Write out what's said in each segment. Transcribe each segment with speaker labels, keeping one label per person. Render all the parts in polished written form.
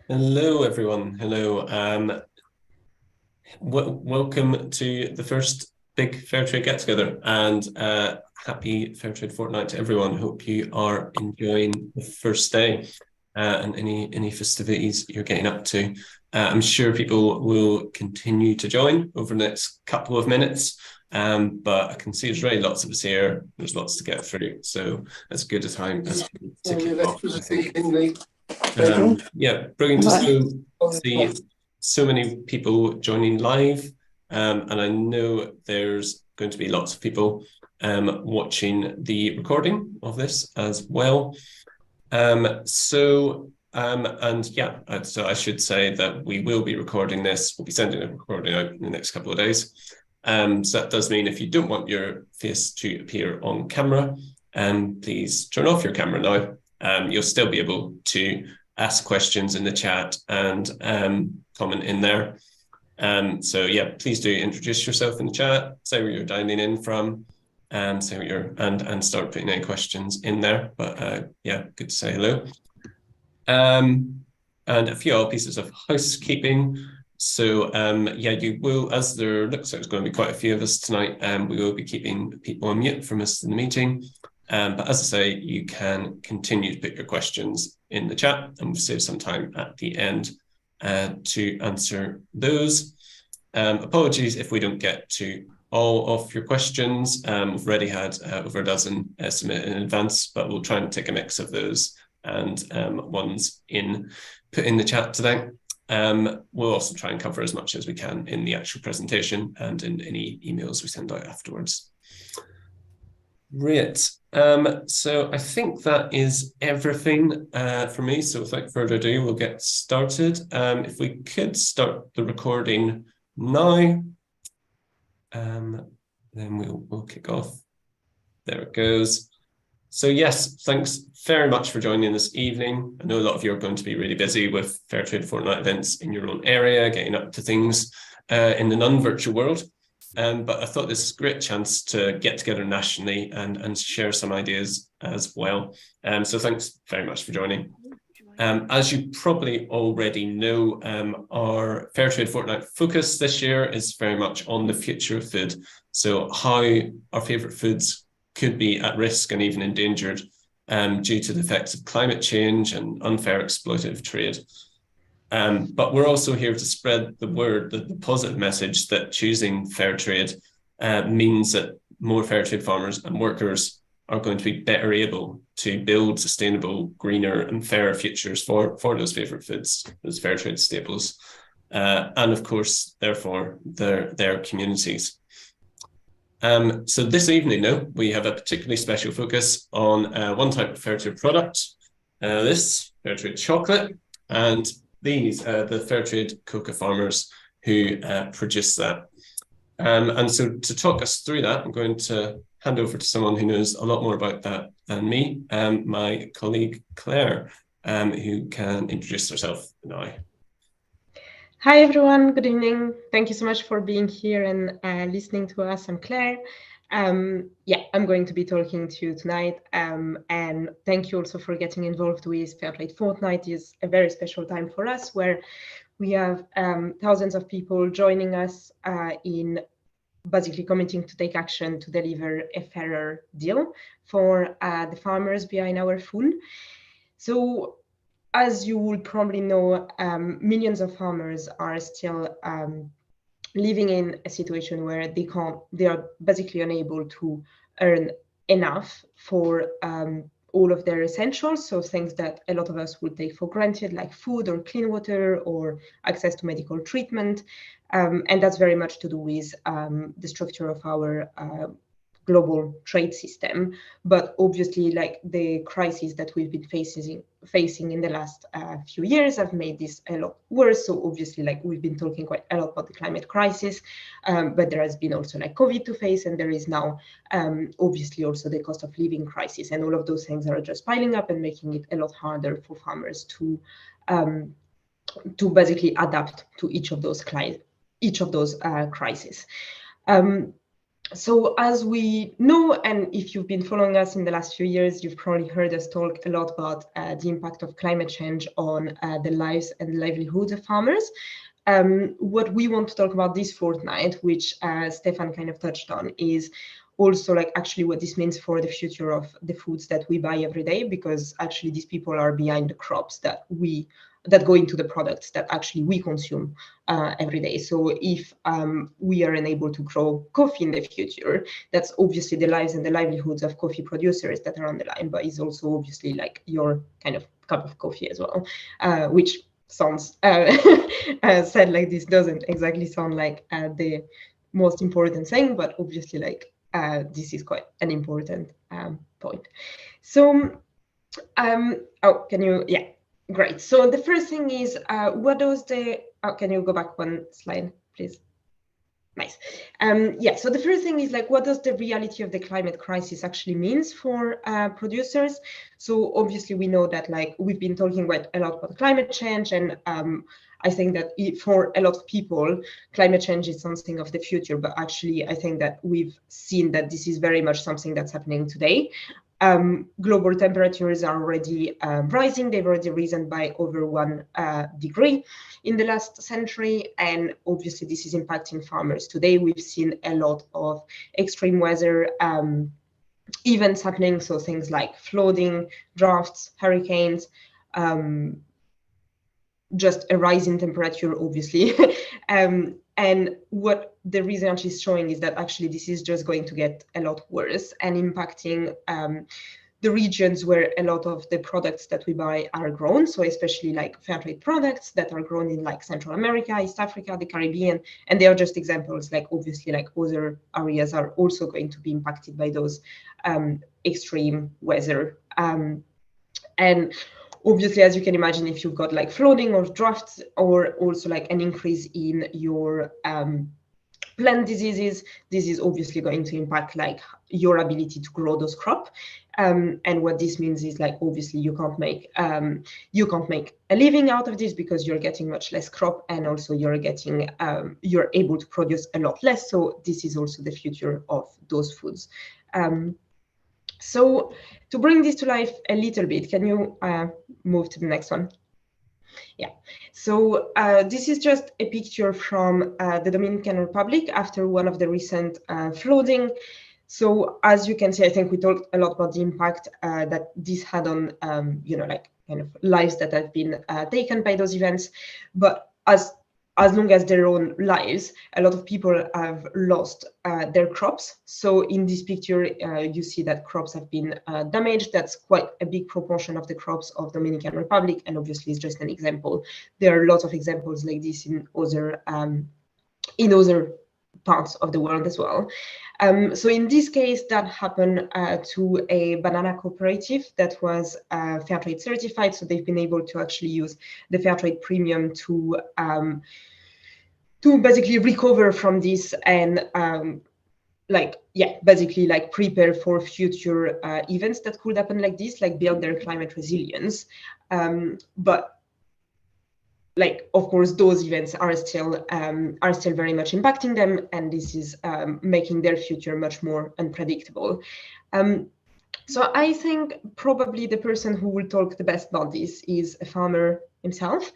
Speaker 1: Hello, everyone. Hello. Welcome to the first Big Fairtrade Get Together, and happy Fairtrade Fortnight to everyone. Hope you are enjoying the first day and any festivities you're getting up to. I'm sure people will continue to join over the next couple of minutes, but I can see there's really lots of us here. There's lots to get through, so as good a time as to kick off, I think. Yeah, brilliant to see so many people joining live. And I know there's going to be lots of people watching the recording of this as well. So I should say that we will be recording this. We'll be sending a recording out in the next couple of days. So that does mean if you don't want your face to appear on camera, please turn off your camera now. You'll still be able to ask questions in the chat and comment in there. So yeah, please do introduce yourself in the chat, say where you're dialing in from, say what you're and start putting any questions in there. But yeah, good to say hello. And a few other pieces of housekeeping. So yeah, you will, as there looks like there's going to be quite a few of us tonight, we will be keeping people on mute for most of the meeting. But as I say, you can continue to put your questions in the chat, and we'll save some time at the end to answer those. Apologies if we don't get to all of your questions. We've already had over a dozen submitted in advance, but we'll try and take a mix of those and ones put in the chat today. We'll also try and cover as much as we can in the actual presentation and in any emails we send out afterwards. Great. So I think that is everything for me. So without further ado, we'll get started. If we could start the recording now, then we'll kick off. There it goes. So yes, thanks very much for joining this evening. I know a lot of you are going to be really busy with Fairtrade Fortnight events in your own area, getting up to things in the non-virtual world. But I thought this is a great chance to get together nationally and share some ideas as well. So thanks very much for joining. As you probably already know, our Fairtrade Fortnight focus this year is very much on the future of food. So how our favourite foods could be at risk and even endangered due to the effects of climate change and unfair exploitative trade. But we're also here to spread the word, the positive message that choosing fair trade means that more fair trade farmers and workers are going to be better able to build sustainable, greener and fairer futures for those favourite foods, those fair trade staples, and of course, therefore, their communities. So this evening, though, we have a particularly special focus on one type of fair trade product, this Fairtrade Chocolate, and these the Fairtrade cocoa farmers who produce that. And so to talk us through that, I'm going to hand over to someone who knows a lot more about that than me, my colleague Claire, who can introduce herself now.
Speaker 2: Hi, everyone. Good evening. Thank you so much for being here and listening to us. I'm Claire. Yeah, I'm going to be talking to you tonight. And thank you also for getting involved with Fairtrade Fortnight. It's a very special time for us where we have thousands of people joining us in basically committing to take action to deliver a fairer deal for the farmers behind our food. So as you will probably know, millions of farmers are still living in a situation where they are basically unable to earn enough for all of their essentials. So things that a lot of us would take for granted, like food or clean water or access to medical treatment. And that's very much to do with the structure of our global trade system, but obviously, like the crises that we've been facing in the last few years have made this a lot worse. So obviously, like we've been talking quite a lot about the climate crisis, but there has been also like COVID to face, and there is now obviously also the cost of living crisis, and all of those things are just piling up and making it a lot harder for farmers to basically adapt to each of those crises. So as we know, and if you've been following us in the last few years, you've probably heard us talk a lot about the impact of climate change on the lives and livelihoods of farmers. What we want to talk about this fortnight, which Stefan kind of touched on, is also like actually what this means for the future of the foods that we buy every day, because actually these people are behind the crops that go into the products that actually we consume every day. So if we are unable to grow coffee in the future, that's obviously the lives and the livelihoods of coffee producers that are on the line, but is also obviously like your kind of cup of coffee as well, which sounds said like this doesn't exactly sound like the most important thing, but obviously like this is quite an important point. So oh, can you, yeah, great. So the first thing is what does the, oh, can you go back one slide, please? Nice. Yeah, so the first thing is like, what does the reality of the climate crisis actually means for producers? So obviously we know that like we've been talking quite a lot about climate change, and I think that for a lot of people, climate change is something of the future, but actually I think that we've seen that this is very much something that's happening today. Global temperatures are already rising. They've already risen by over 1 degree in the last century, and obviously this is impacting farmers. Today we've seen a lot of extreme weather events happening, so things like flooding, droughts, hurricanes, just a rise in temperature, obviously. And what the research is showing is that actually this is just going to get a lot worse and impacting the regions where a lot of the products that we buy are grown. So especially like fair trade products that are grown in like Central America, East Africa, the Caribbean, and they are just examples. Like obviously like other areas are also going to be impacted by those extreme weather. And obviously, as you can imagine, if you've got like flooding or droughts, or also like an increase in your plant diseases, this is obviously going to impact like your ability to grow those crops. And what this means is like obviously you can't make a living out of this because you're getting much less crop, and also you're able to produce a lot less. So this is also the future of those foods. So to bring this to life a little bit, can you move to the next one? Yeah, so this is just a picture from the Dominican Republic after one of the recent flooding. So as you can see, I think we talked a lot about the impact that this had on, like kind of lives that have been taken by those events. But as long as their own lives, a lot of people have lost their crops. So in this picture, you see that crops have been damaged. That's quite a big proportion of the crops of Dominican Republic, and obviously it's just an example. There are lots of examples like this in other parts of the world as well. So in this case, that happened to a banana cooperative that was Fairtrade certified. So they've been able to actually use the Fairtrade premium to basically recover from this and basically like prepare for future events that could happen like this, like build their climate resilience. But like, of course, those events are still very much impacting them, and this is making their future much more unpredictable. So I think probably the person who will talk the best about this is a farmer himself.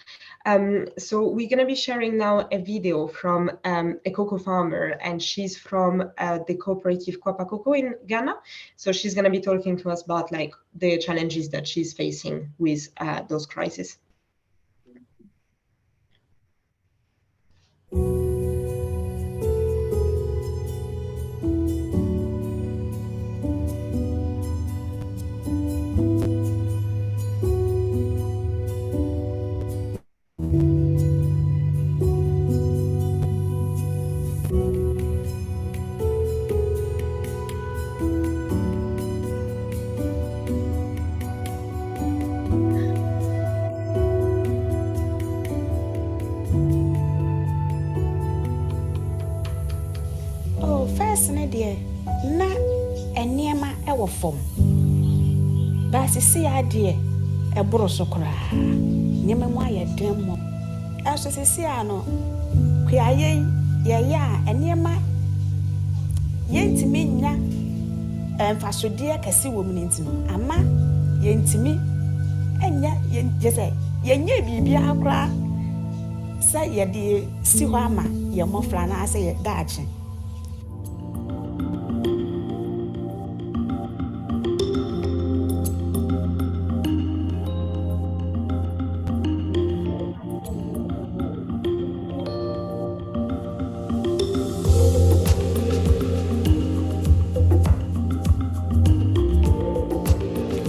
Speaker 2: So we're going to be sharing now a video from a cocoa farmer, and she's from the cooperative Kwapa Cocoa in Ghana. So she's going to be talking to us about like the challenges that she's facing with those crises.
Speaker 3: Na enema ewo fom ba sisi ade eboro so kra nyema mu ayedem mo aso sisi ano kwaye ye ya enema yɛntimi nya mfasodeɛ kɛse wɔ mu ntim ama yɛntimi enya yɛsɛ yɛnyɛ bibia akora sɛ yɛde si hɔ ama yɛ mmɔfra na asɛ yɛ daakye.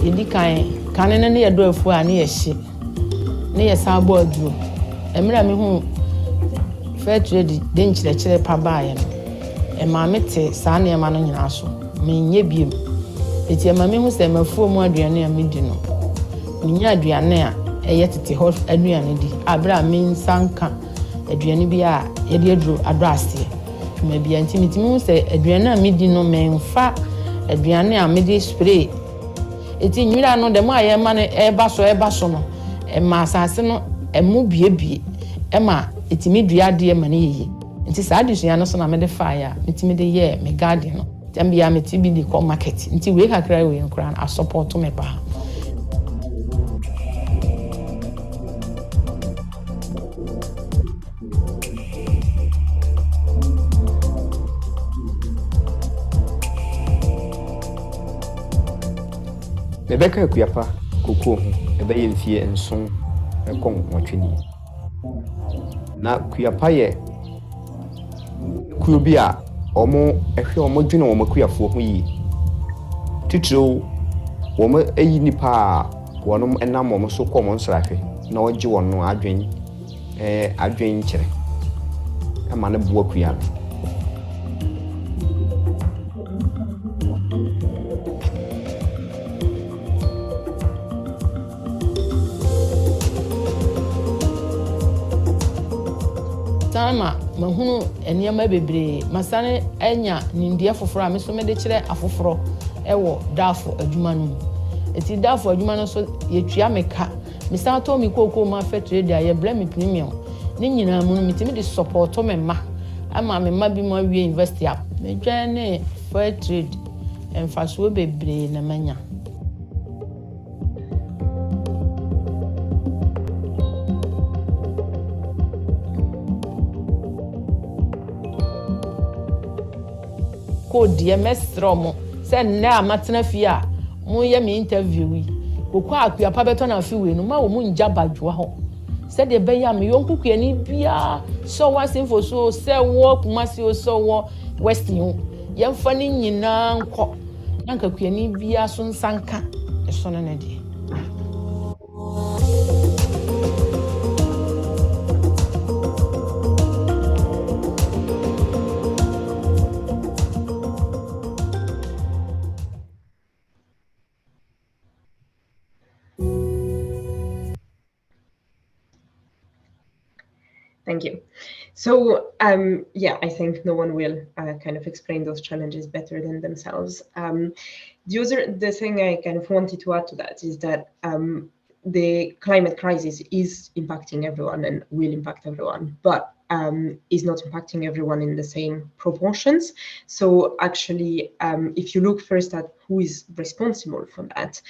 Speaker 4: Yedi kan ne yɛ do afu a ne yɛ hye ne yɛ san bɔ aduro emira me hu Fairtrade de nkyerɛkyerɛ pa baayɛ no ma me te saa ne ma no nyina so me nye biem eti ma me hu sɛ mafuo mu aduane a me di no me nya aduane a ɛyɛ tete hɔ aduane di abra me nsanka aduane bi a yɛde aduro ado aseɛ ma bia ntimi hu sɛ aduane a me di no me mfa aduane a me de spray eti nwira no dem aye ma ne eba so no ma asase no emu biebie ma etimi dua de ma ne yeye nti saa adesua no so na me de fa ya etimi de ye me garden no tambia me ti bi di ko market nti we kakra we nkura na support me ba
Speaker 5: Rebecca Kuyapa, Coco, a bay in fear and song, a con watching. Now Kuyapaye Kubia, or more a few more general Makuya for me. Tito, woman a nipa, one and number so common slacky, no Joan, no Adrian, Adrian Cherry, a man of Wokuyan.
Speaker 4: Sama mahunu eniyama bebre masane enya nindia foforo a me so me de kire afoforo ewo dafo adwuma no eti dafo adwuma no so yetua meka me san to me kokoo ma Fairtrade aye bla me premium ne nyina mu no metimi de support me ma ama me ma bi mo awie university up me dwane Fairtrade emfaso bebre na manya. Ko die mesro mo se na amatena fie a mo ye me interview yi kokwa Akuyapa beto na fi we no ma wo mu nja badwoa ho se de be ya me yonku kuani bia so wasinfo so se wo kumasi o so wo westin ye mfa ni nyina nko nanka kuani bia so nsanka so no na die.
Speaker 2: Thank you. So, yeah, I think no one will kind of explain those challenges better than themselves. The thing I kind of wanted to add to that is that the climate crisis is impacting everyone and will impact everyone, but is not impacting everyone in the same proportions. So actually, if you look first at who is responsible for that,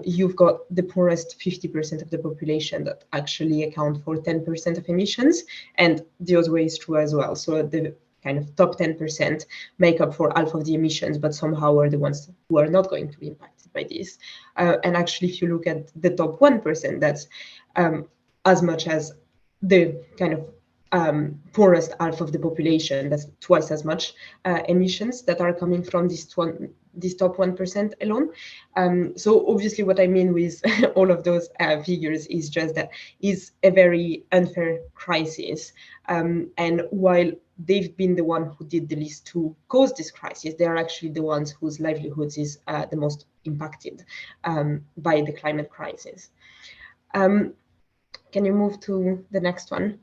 Speaker 2: you've got the poorest 50% of the population that actually account for 10% of emissions, and the other way is true as well. So the kind of top 10% make up for half of the emissions, but somehow are the ones who are not going to be impacted by this. And actually, if you look at the top 1%, that's as much as the kind of poorest half of the population. That's twice as much emissions that are coming from this top 1% alone. So obviously what I mean with all of those figures is just that is a very unfair crisis. And while they've been the one who did the least to cause this crisis, they are actually the ones whose livelihoods is the most impacted by the climate crisis. Can you move to the next one?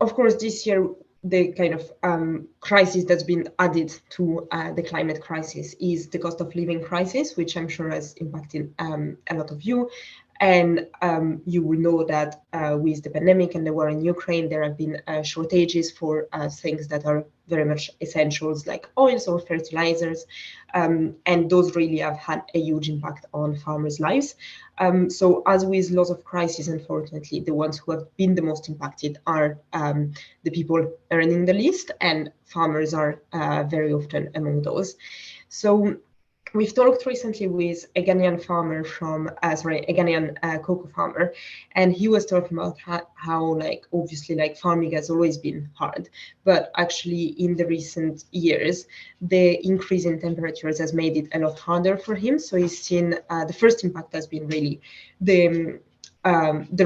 Speaker 2: Of course, this year, the kind of crisis that's been added to the climate crisis is the cost of living crisis, which I'm sure has impacted a lot of you. And you will know that with the pandemic and the war in Ukraine, there have been shortages for things that are very much essentials, like oils or fertilizers, and those really have had a huge impact on farmers' lives. So as with lots of crises, unfortunately, the ones who have been the most impacted are the people earning the least, and farmers are very often among those. So we've talked recently with a Ghanaian farmer a Ghanaian cocoa farmer, and he was talking about how like, obviously, like, farming has always been hard, but actually in the recent years, the increase in temperatures has made it a lot harder for him. So he's seen the first impact has been really the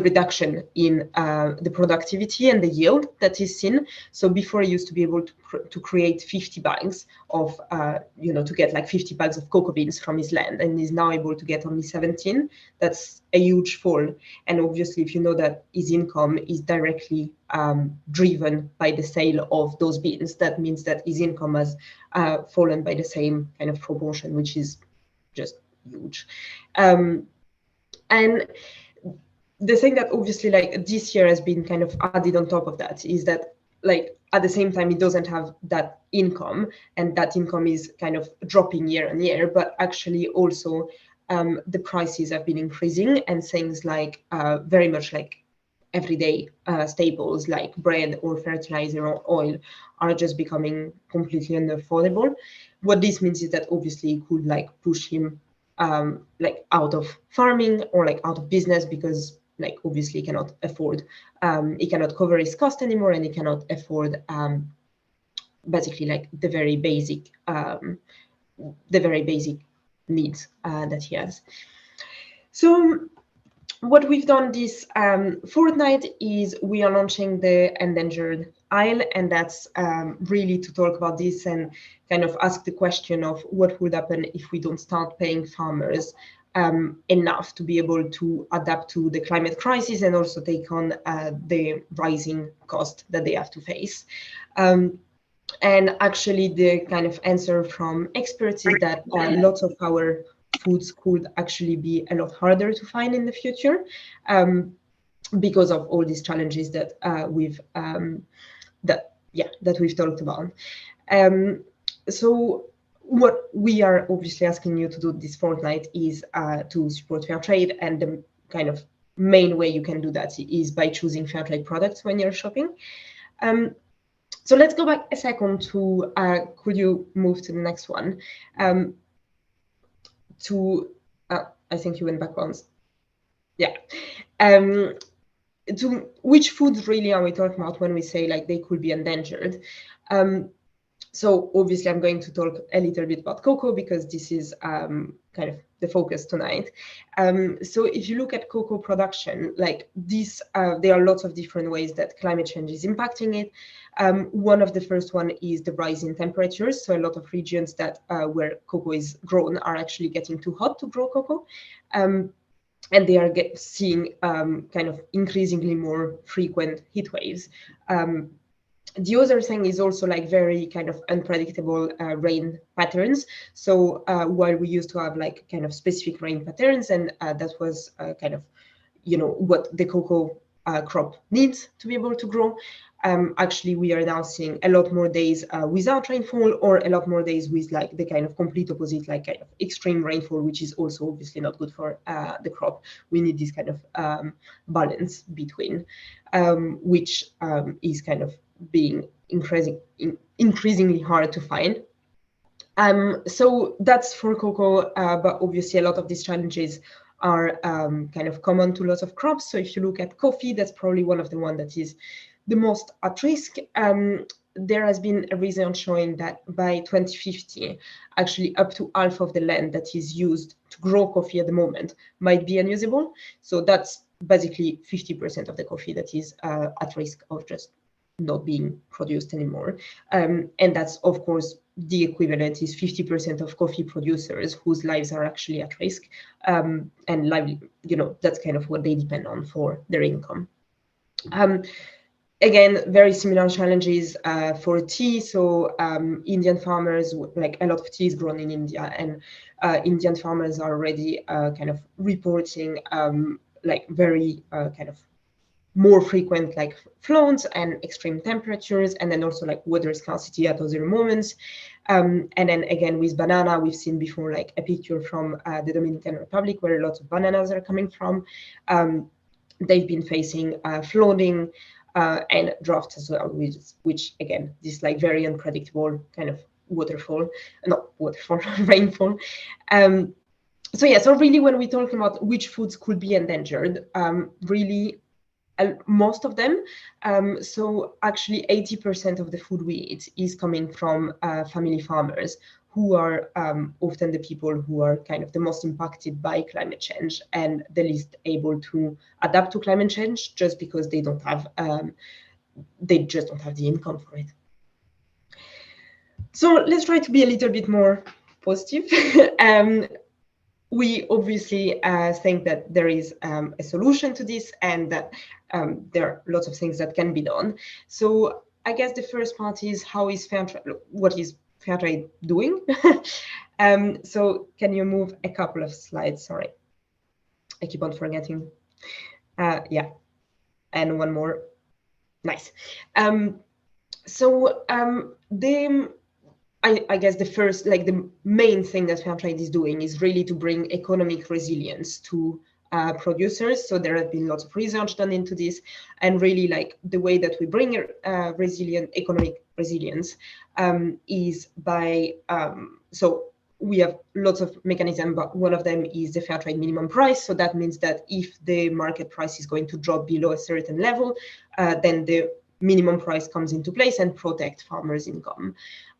Speaker 2: reduction in the productivity and the yield that is seen. So before he used to be able to create 50 bags of, to get like 50 bags of cocoa beans from his land, and he's now able to get only 17. That's a huge fall. And obviously, if you know that his income is directly driven by the sale of those beans, that means that his income has fallen by the same kind of proportion, which is just huge. And the thing that obviously like this year has been kind of added on top of that is that, like, at the same time, it doesn't have that income, and that income is kind of dropping year on year, but actually also the prices have been increasing, and things like very much like everyday staples like bread or fertilizer or oil are just becoming completely unaffordable. What this means is that obviously it could like push him like out of farming or like out of business, because like obviously he cannot afford, he cannot cover his cost anymore, and he cannot afford basically like the very basic needs that he has. So what we've done this fortnight is we are launching the endangered aisle, and that's really to talk about this and kind of ask the question of what would happen if we don't start paying farmers enough to be able to adapt to the climate crisis and also take on the rising cost that they have to face. And actually the kind of answer from experts is that lots of our foods could actually be a lot harder to find in the future because of all these challenges that we've talked about. So what we are obviously asking you to do this fortnight is to support fair trade, and the kind of main way you can do that is by choosing fair trade products when you're shopping. So let's go back a second to, could you move to the next one? I think you went back once. Yeah. To which foods really are we talking about when we say like they could be endangered? So obviously I'm going to talk a little bit about cocoa because this is kind of the focus tonight. So if you look at cocoa production, like this, there are lots of different ways that climate change is impacting it. One of the first one is the rise in temperatures. So a lot of regions that where cocoa is grown are actually getting too hot to grow cocoa. And they are seeing kind of increasingly more frequent heat waves. The other thing is also like very kind of unpredictable rain patterns. So while we used to have like kind of specific rain patterns, and that was kind of, what the cocoa crop needs to be able to grow, actually we are now seeing a lot more days without rainfall, or a lot more days with like the kind of complete opposite, like kind of extreme rainfall, which is also obviously not good for the crop. We need this kind of balance between, which is kind of being increasingly hard to find. So that's for cocoa, but obviously a lot of these challenges are kind of common to lots of crops. So if you look at coffee, that's probably one of the ones that is the most at risk. There has been a research showing that by 2050, actually up to half of the land that is used to grow coffee at the moment might be unusable. So that's basically 50% of the coffee that is at risk of just not being produced anymore. And that's, of course, the equivalent is 50% of coffee producers whose lives are actually at risk. And that's kind of what they depend on for their income. again, very similar challenges for tea. So Indian farmers, like a lot of tea is grown in India, and Indian farmers are already kind of reporting like very kind of more frequent like floods and extreme temperatures, and then also like water scarcity at other moments. And then again with banana, we've seen before like a picture from the Dominican Republic where a lot of bananas are coming from. They've been facing flooding and drought as well, which again, this like very unpredictable kind of rainfall. So yeah, so really when we talk about which foods could be endangered, really most of them. So actually 80% of the food we eat is coming from family farmers, who are often the people who are kind of the most impacted by climate change and the least able to adapt to climate change, just because they don't have just don't have the income for it. So let's try to be a little bit more positive. We obviously think that there is a solution to this, and that there are lots of things that can be done. So I guess the first part is what is Fairtrade doing? So can you move a couple of slides? Sorry, I keep on forgetting. Yeah, and one more. Nice. I guess the first, like the main thing that Fairtrade is doing is really to bring economic resilience to producers. So there have been lots of research done into this, and really like the way that we bring economic resilience is by, so we have lots of mechanisms, but one of them is the Fairtrade minimum price. So that means that if the market price is going to drop below a certain level, then the minimum price comes into place and protect farmers' income.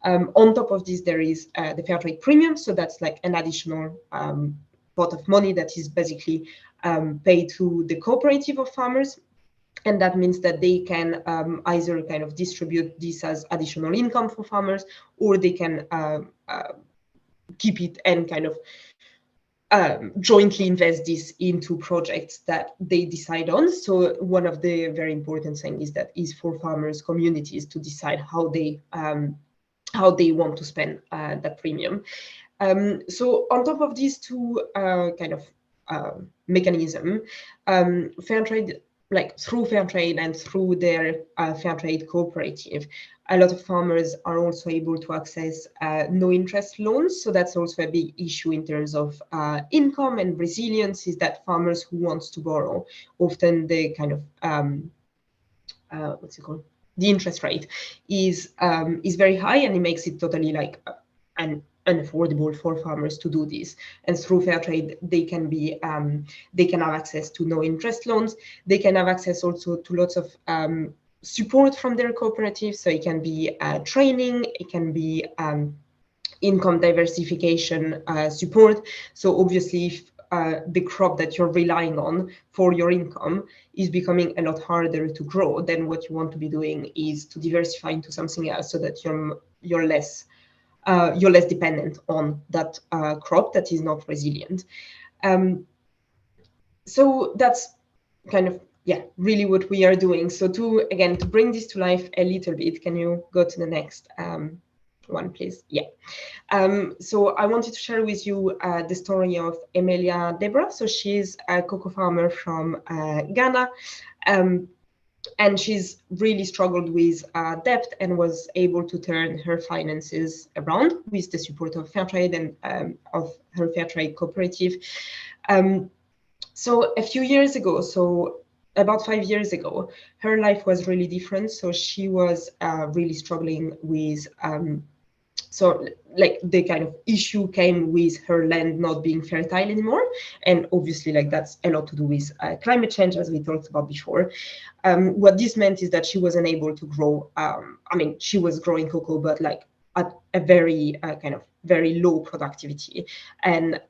Speaker 2: On top of this, there is the Fairtrade premium. So that's like an additional pot of money that is basically paid to the cooperative of farmers. And that means that they can either kind of distribute this as additional income for farmers, or they can keep it and kind of jointly invest this into projects that they decide on. So one of the very important things is for farmers' communities to decide how they want to spend that premium. So on top of these two kind of mechanism, Fairtrade, like through Fairtrade and through their Fairtrade cooperative, a lot of farmers are also able to access no interest loans. So that's also a big issue in terms of income and resilience, is that farmers who want to borrow, often the kind of, what's it called? The interest rate is very high, and it makes it totally like unaffordable for farmers to do this. And through Fairtrade, they can have access to no interest loans. They can have access also to lots of support from their cooperative. So it can be training, it can be income diversification support. So obviously, if the crop that you're relying on for your income is becoming a lot harder to grow, then what you want to be doing is to diversify into something else, so that you're less dependent on that crop that is not resilient. So that's kind of, yeah, really what we are doing. So to bring this to life a little bit, can you go to the next one, please? Yeah. So I wanted to share with you the story of Emilia Deborah. So she's a cocoa farmer from Ghana. And she's really struggled with debt, and was able to turn her finances around with the support of Fairtrade and of her Fairtrade cooperative. So a few years ago, so about 5 years ago, her life was really different. So she was really struggling with, so like the kind of issue came with her land not being fertile anymore. And obviously like that's a lot to do with climate change, as we talked about before. What this meant is that she wasn't able to grow. I mean, she was growing cocoa, but like at a very kind of very low productivity. And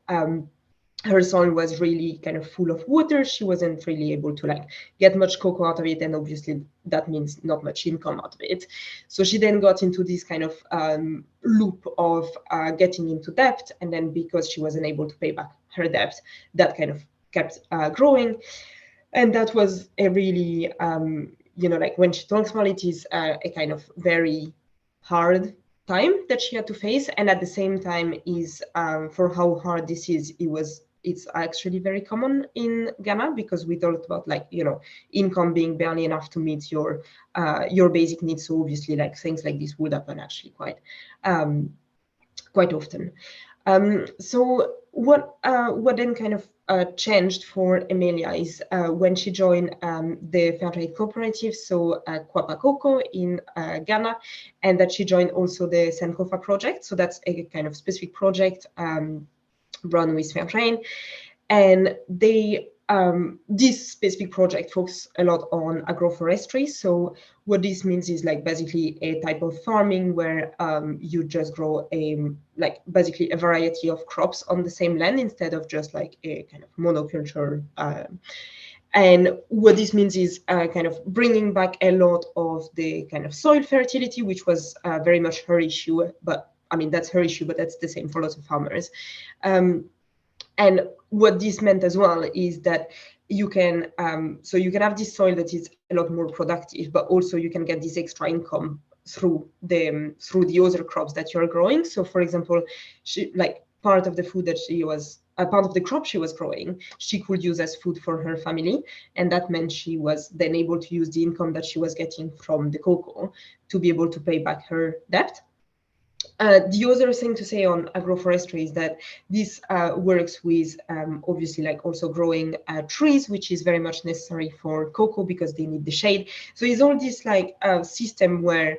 Speaker 2: her soil was really kind of full of water. She wasn't really able to like get much cocoa out of it, and obviously that means not much income out of it. So she then got into this kind of loop of getting into debt, and then because she wasn't able to pay back her debt, that kind of kept growing. And that was a really like when she talks about it, is a kind of very hard time that she had to face, and at the same time is for how hard this is, it's actually very common in Ghana, because we talked about like income being barely enough to meet your basic needs. So obviously like things like this would happen actually quite often. So what then kind of changed for Emilia is when she joined the Fairtrade cooperative, so Kwapa Coco in Ghana, and that she joined also the Sankofa project. So that's a kind of specific project run with Fairtrade, and they this specific project focuses a lot on agroforestry. So what this means is like basically a type of farming where you just grow basically a variety of crops on the same land instead of just like a kind of monoculture. And what this means is kind of bringing back a lot of the kind of soil fertility, which was very much her issue. But I mean, that's her issue, but that's the same for lots of farmers. And what this meant as well is that you can so you can have this soil that is a lot more productive, but also you can get this extra income through the other crops that you're growing. So for example, part of the food that part of the crop she was growing, she could use as food for her family, and that meant she was then able to use the income that she was getting from the cocoa to be able to pay back her debt. The other thing to say on agroforestry is that this works with obviously like also growing trees, which is very much necessary for cocoa because they need the shade. So it's all this like system where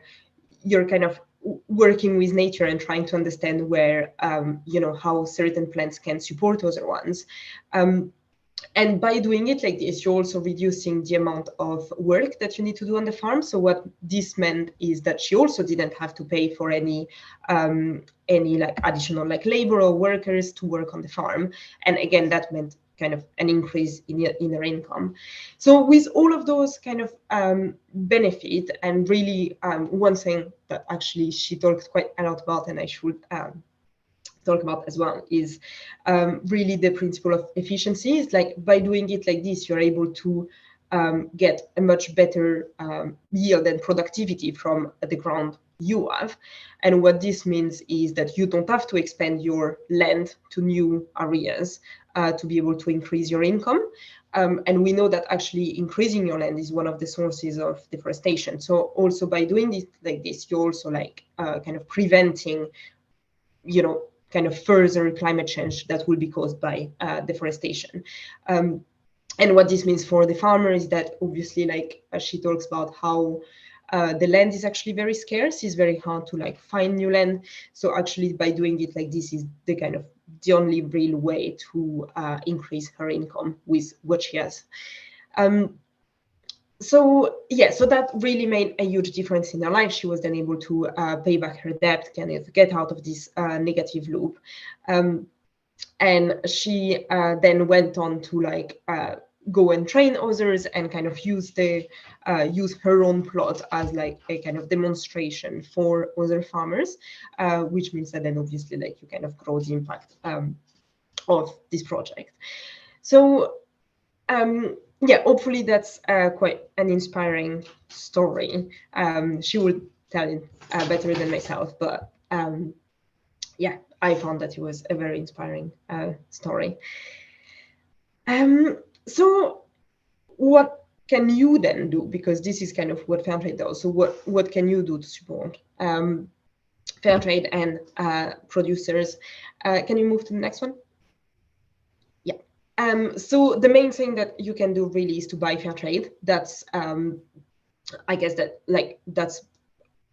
Speaker 2: you're kind of working with nature and trying to understand where how certain plants can support other ones. And by doing it like this, you're also reducing the amount of work that you need to do on the farm. So what this meant is that she also didn't have to pay for any like additional like labor or workers to work on the farm. And again, that meant kind of an increase in her income. So with all of those kind of benefit, and really one thing that actually she talked quite a lot about, and I should talk about as well, is really the principle of efficiency. It's like by doing it like this, you're able to get a much better yield and productivity from the ground you have. And what this means is that you don't have to expand your land to new areas to be able to increase your income. And we know that actually increasing your land is one of the sources of deforestation. So also by doing this like this, you're also like kind of preventing, kind of further climate change that will be caused by deforestation. And what this means for the farmer is that obviously, like she talks about how the land is actually very scarce, it's very hard to like find new land. So actually by doing it like this is the kind of the only real way to increase her income with what she has. So that really made a huge difference in her life. She was then able to pay back her debt, kind of get out of this negative loop. And she then went on to like go and train others and kind of use her own plot as like a kind of demonstration for other farmers, which means that then obviously like you kind of grow the impact of this project. So hopefully that's quite an inspiring story. She would tell it better than myself, but I found that it was a very inspiring story. So what can you then do? Because this is kind of what Fairtrade does. So what can you do to support Fairtrade and producers? Can you move to the next one? So the main thing that you can do really is to buy Fairtrade. That's I guess that like that's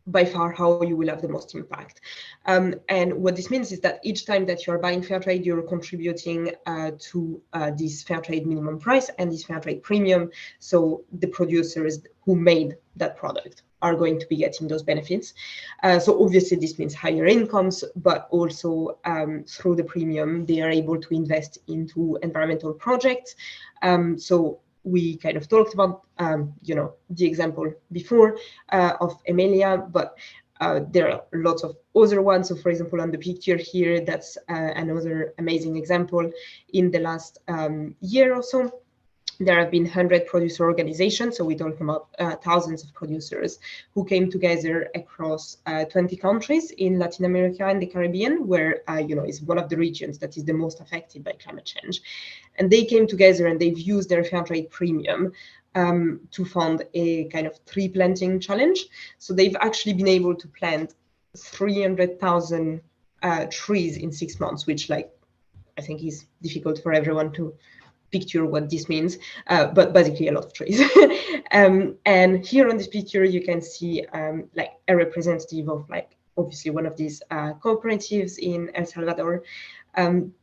Speaker 2: by far how you will have the most impact. And what this means is that each time that you're buying Fairtrade, you're contributing to this Fairtrade minimum price and this Fairtrade premium. So the producers who made that product are going to be getting those benefits. So obviously this means higher incomes, but also through the premium, they are able to invest into environmental projects. So we kind of talked about, the example before of Emilia, but there are lots of other ones. So for example, on the picture here, that's another amazing example in the last year or so. There have been 100 producer organizations, so we're talking about thousands of producers who came together across 20 countries in Latin America and the Caribbean, where is one of the regions that is the most affected by climate change. And they came together and they've used their Fairtrade Premium to fund a kind of tree planting challenge. So they've actually been able to plant 300,000 trees in 6 months, which I think is difficult for everyone to picture what this means, but basically a lot of trees. And here on this picture, you can see a representative of obviously one of these cooperatives in El Salvador. And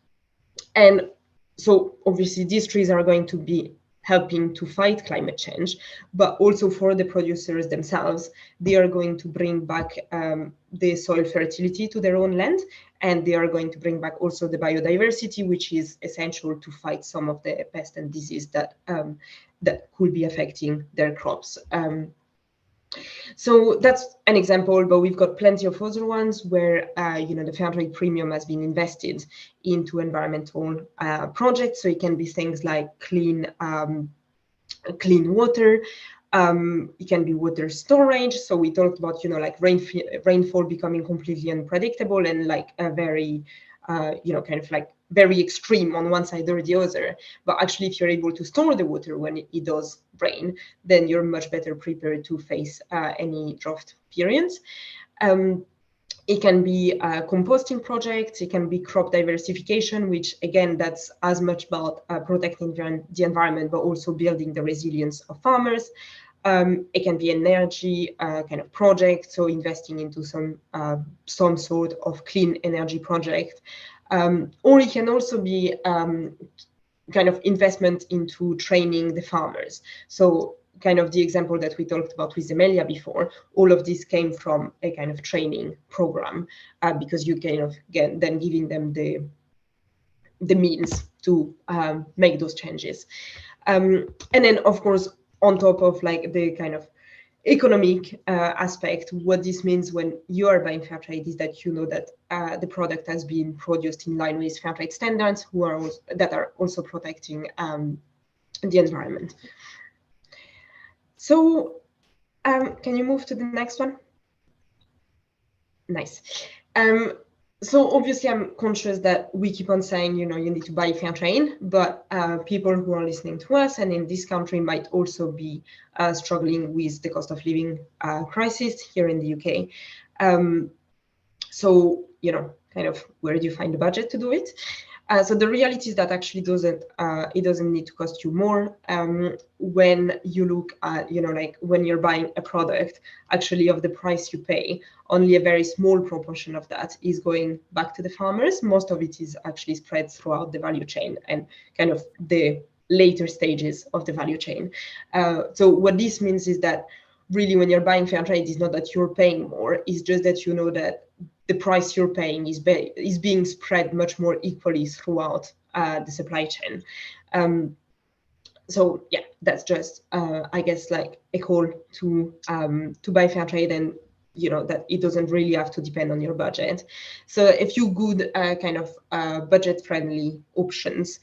Speaker 2: so obviously these trees are going to be helping to fight climate change, but also for the producers themselves, they are going to bring back the soil fertility to their own land, and they are going to bring back also the biodiversity, which is essential to fight some of the pests and disease that could be affecting their crops. So that's an example, but we've got plenty of other ones where the Fairtrade Premium has been invested into environmental projects. So it can be things like clean water. It can be water storage. So we talked about rainfall becoming completely unpredictable and a very very extreme on one side or the other. But actually, if you're able to store the water when it does rain, then you're much better prepared to face any drought periods. It can be composting projects. It can be crop diversification, which again, that's as much about protecting the environment, but also building the resilience of farmers. It can be an energy kind of project, so investing into some sort of clean energy project. Or it can also be kind of investment into training the farmers. So kind of the example that we talked about with Emilia before, all of this came from a kind of training program because you kind of then giving them the means to make those changes. And then of course, on top of the kind of economic aspect, what this means when you are buying Fairtrade is that you know that the product has been produced in line with Fairtrade standards that are also protecting the environment. So can you move to the next one? Nice. So obviously I'm conscious that we keep on saying, you need to buy Fairtrade, but people who are listening to us and in this country might also be struggling with the cost of living crisis here in the UK. So, kind of where do you find the budget to do it? So the reality is that actually it doesn't need to cost you more when you look at, when you're buying a product, actually of the price you pay, only a very small proportion of that is going back to the farmers. Most of it is actually spread throughout the value chain and kind of the later stages of the value chain. So what this means is that really when you're buying Fairtrade, it's not that you're paying more, it's just that you know that the price you're paying is being spread much more equally throughout the supply chain. So yeah, that's just I guess a call to buy Fairtrade, and that it doesn't really have to depend on your budget. So a few good kind of budget-friendly options.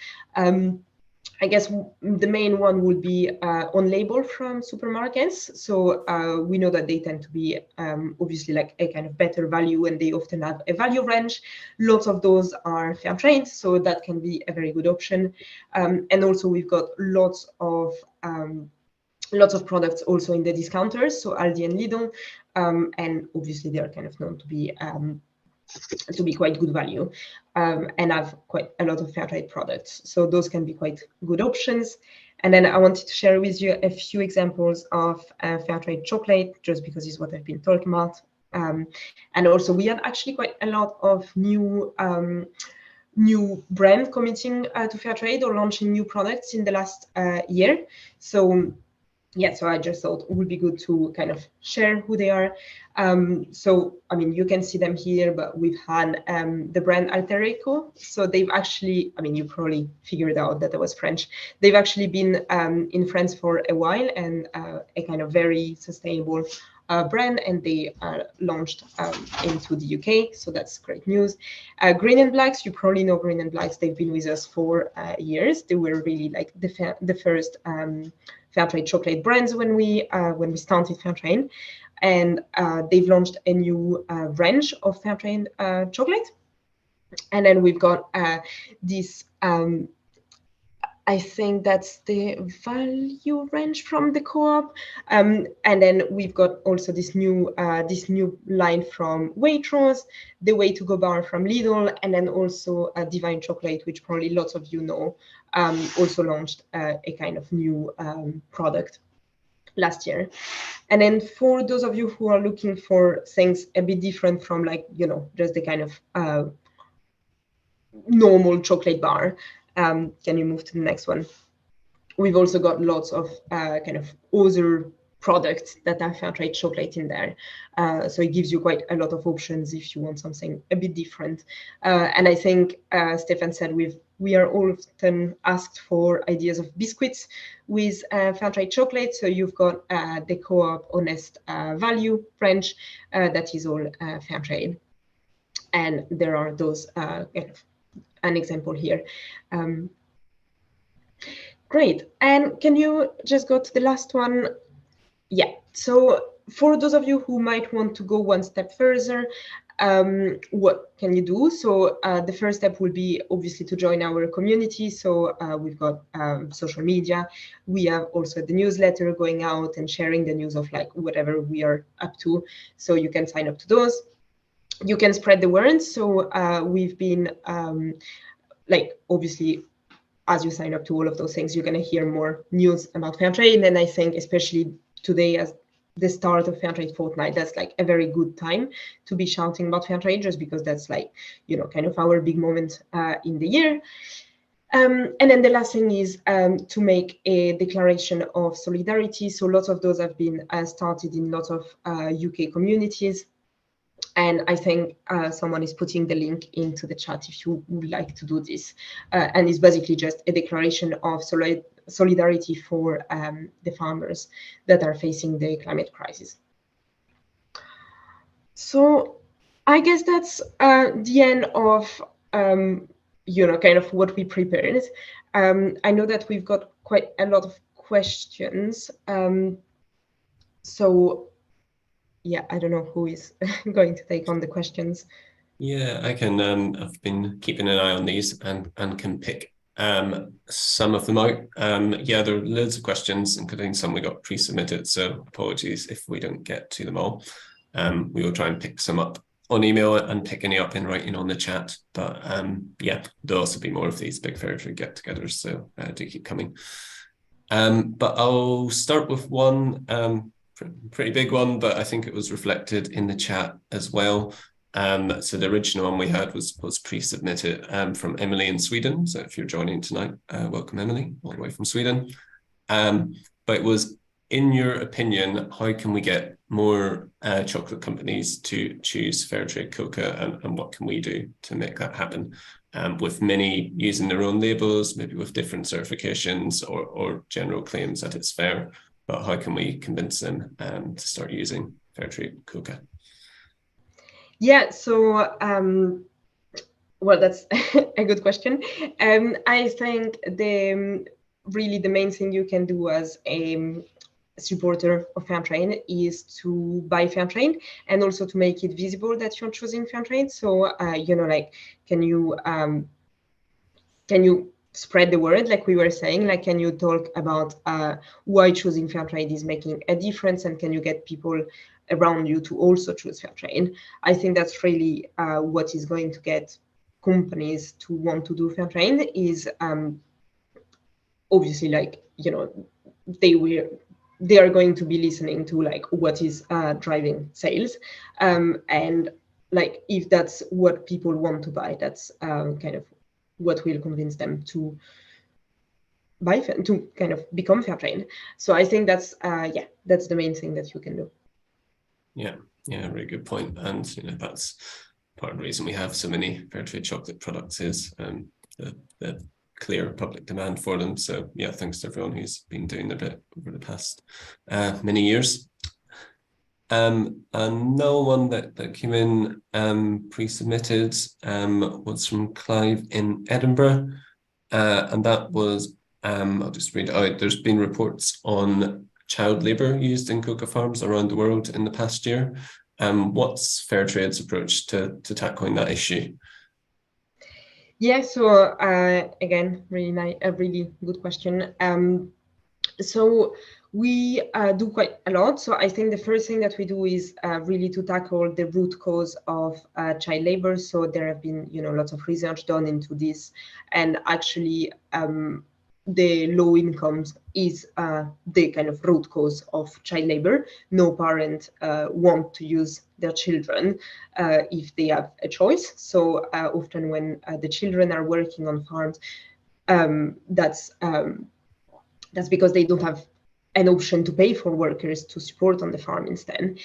Speaker 2: I guess the main one would be on label from supermarkets. So we know that they tend to be obviously a kind of better value, and they often have a value range. Lots of those are Fairtrade, so that can be a very good option. And also we've got lots of products also in the discounters, so Aldi and Lidl, and obviously they are kind of known to be quite good value and have quite a lot of Fairtrade products. So those can be quite good options. And then I wanted to share with you a few examples of Fairtrade Chocolate, just because it's what I've been talking about. And also we had actually quite a lot of new brand committing to Fairtrade or launching new products in the last year. So yeah, so I just thought it would be good to kind of share who they are. So, I mean, you can see them here, but we've had the brand Alter Eco. So they've actually, I mean, you probably figured out that I was French. They've actually been in France for a while, and a kind of very sustainable brand, and they launched into the UK. So that's great news. Green and Blacks, you probably know Green and Blacks. They've been with us for years. They were really like the first Fairtrade chocolate brands when we started Fairtrade, and they've launched a new range of Fairtrade chocolate. And then we've got this. I think that's the value range from the co-op, and then we've got also this new line from Waitrose, the Way to Go bar from Lidl, and then also Divine Chocolate, which probably lots of you know, also launched a kind of new product last year. And then for those of you who are looking for things a bit different from, like, you know, just the kind of normal chocolate bar, can you move to the next one? We've also got lots of kind of other products that are Fairtrade chocolate in there. So it gives you quite a lot of options if you want something a bit different. And I think Stefan said we are often asked for ideas of biscuits with Fairtrade chocolate. So you've got the Co-op Honest Value range that is all Fairtrade. And there are those kind of an example here. Great. And can you just go to the last one? Yeah. So for those of you who might want to go one step further, what can you do? So the first step will be obviously to join our community. So we've got social media. We have also the newsletter going out and sharing the news of like whatever we are up to. So you can sign up to those. You can spread the word. So we've been like, obviously, as you sign up to all of those things, you're going to hear more news about Fairtrade. And I think especially today, as the start of Fairtrade Fortnight, that's like a very good time to be shouting about Fairtrade, just because that's like, you know, kind of our big moment in the year. And then the last thing is to make a declaration of solidarity. So lots of those have been started in lots of UK communities. And I think someone is putting the link into the chat if you would like to do this. And it's basically just a declaration of solidarity for the farmers that are facing the climate crisis. So I guess that's the end of, you know, kind of what we prepared. I know that we've got quite a lot of questions. So yeah, I don't know who is going to take on the questions.
Speaker 1: Yeah, I can. I've been keeping an eye on these and can pick some of them out. Yeah, there are loads of questions, including some we got pre-submitted. So apologies if we don't get to them all. We will try and pick some up on email and pick any up in writing on the chat. But yeah, there'll also be more of these Big Fairtrade Get Togethers, so do keep coming. But I'll start with one. Pretty big one, but I think it was reflected in the chat as well. So the original one we had was pre-submitted from Emily in Sweden. So if you're joining tonight, welcome Emily, all the way from Sweden. But it was, in your opinion, how can we get more chocolate companies to choose Fairtrade cocoa, and what can we do to make that happen? With many using their own labels, maybe with different certifications or general claims that it's fair. But how can we convince them to start using Fairtrade cocoa?
Speaker 2: Yeah, so, well, that's a good question. I think really the main thing you can do as a supporter of Fairtrade is to buy Fairtrade, and also to make it visible that you're choosing Fairtrade. So, you know, like, can you spread the word, like we were saying? Like, can you talk about why choosing Fairtrade is making a difference, and can you get people around you to also choose Fairtrade? I think that's really what is going to get companies to want to do Fairtrade, is obviously, like, you know, they are going to be listening to like what is driving sales, and like if that's what people want to buy, that's kind of what will convince them to buy, to kind of become Fairtrade. So I think that's yeah, that's the main thing that you can do.
Speaker 1: Yeah, really good point. And you know, that's part of the reason we have so many Fairtrade chocolate products, is the clear public demand for them. So yeah, thanks to everyone who's been doing their bit over the past many years. Another one that came in pre-submitted was from Clive in Edinburgh, and that was, I'll just read it out. There's been reports on child labour used in cocoa farms around the world in the past year. What's Fairtrade's approach to tackling that issue?
Speaker 2: Yeah, so again, a really good question. So we do quite a lot. So I think the first thing that we do is really to tackle the root cause of child labor. So there have been, lots of research done into this, and actually the low incomes is the kind of root cause of child labor. No parent want to use their children if they have a choice. So often when the children are working on farms, that's because they don't have an option to pay for workers to support on the farm instead.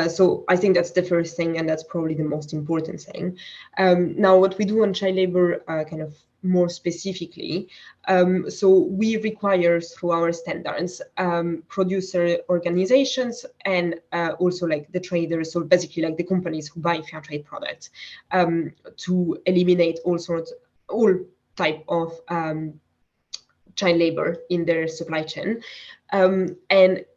Speaker 2: So I think that's the first thing, and that's probably the most important thing. Now, what we do on child labor kind of more specifically, so we require through our standards producer organizations and also like the traders, so basically like the companies who buy fair trade products, to eliminate all type of child labor in their supply chain. And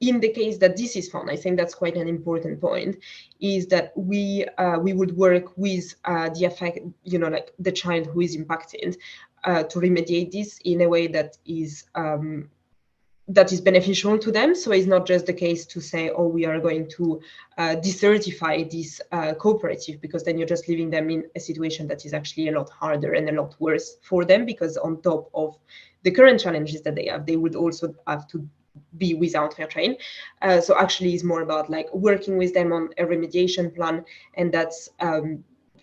Speaker 2: in the case that this is found, I think that's quite an important point, is that we would work with the affect, like the child who is impacted, to remediate this in a way that is beneficial to them. So it's not just the case to say, oh, we are going to decertify this cooperative, because then you're just leaving them in a situation that is actually a lot harder and a lot worse for them, because on top of the current challenges that they have, they would also have to be without Fairtrade. So actually it's more about like working with them on a remediation plan, and that's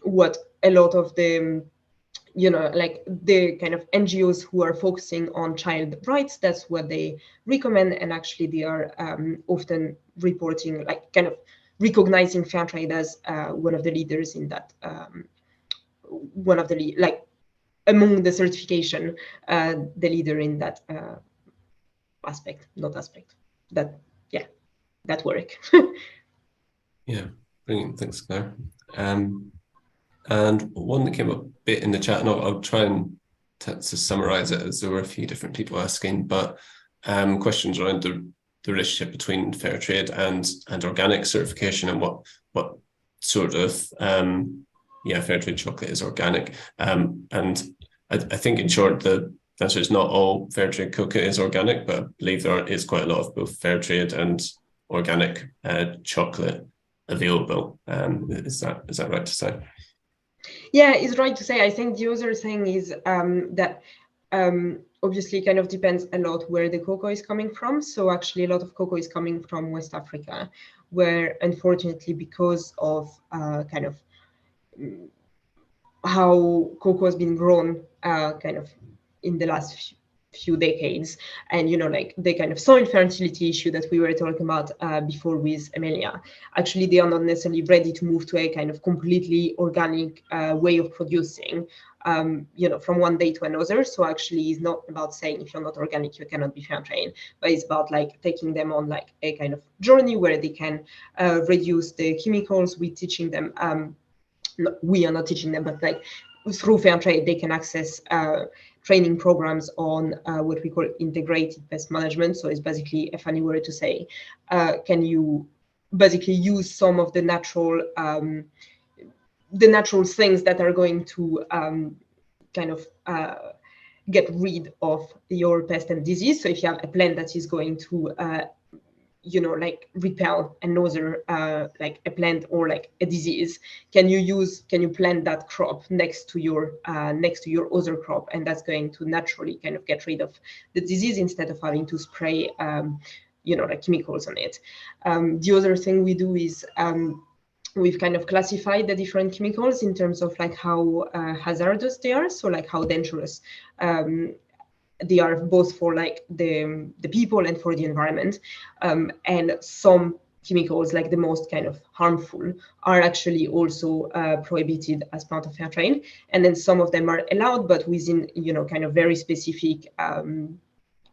Speaker 2: what a lot of the like the kind of NGOs who are focusing on child rights, that's what they recommend. And actually they are often reporting, like kind of recognizing Fairtrade as one of the leaders in that, like among the certification, the leader in that that work.
Speaker 1: Yeah, brilliant. Thanks, Claire. And one that came up a bit in the chat, and I'll try and to summarize it, as there were a few different people asking, but questions around the relationship between Fairtrade and organic certification, and what sort of Fairtrade chocolate is organic. And I think in short, the answer is not all Fairtrade cocoa is organic, but I believe there is quite a lot of both Fairtrade and organic chocolate available. Is that right to say?
Speaker 2: Yeah, it's right to say. I think the other thing is that obviously kind of depends a lot where the cocoa is coming from. So actually a lot of cocoa is coming from West Africa, where unfortunately, because of kind of how cocoa has been grown kind of in the last few decades, and like the kind of soil fertility issue that we were talking about before with Amelia, actually they are not necessarily ready to move to a kind of completely organic way of producing from one day to another. So actually it's not about saying if you're not organic you cannot be fair trade, but it's about like taking them on like a kind of journey where they can reduce the chemicals. We're teaching them, we are not teaching them, but like through Fairtrade they can access training programs on what we call integrated pest management. So it's basically a funny word to say, can you basically use some of the natural things that are going to kind of get rid of your pest and disease. So if you have a plant that is going to like repel another like a plant or like a disease, can you plant that crop next to your other crop, and that's going to naturally kind of get rid of the disease instead of having to spray like chemicals on it. The other thing we do is we've kind of classified the different chemicals in terms of like how hazardous they are, so like how dangerous they are, both for like the people and for the environment. And some chemicals, like the most kind of harmful, are actually also prohibited as part of Fairtrade. And then some of them are allowed, but within kind of very specific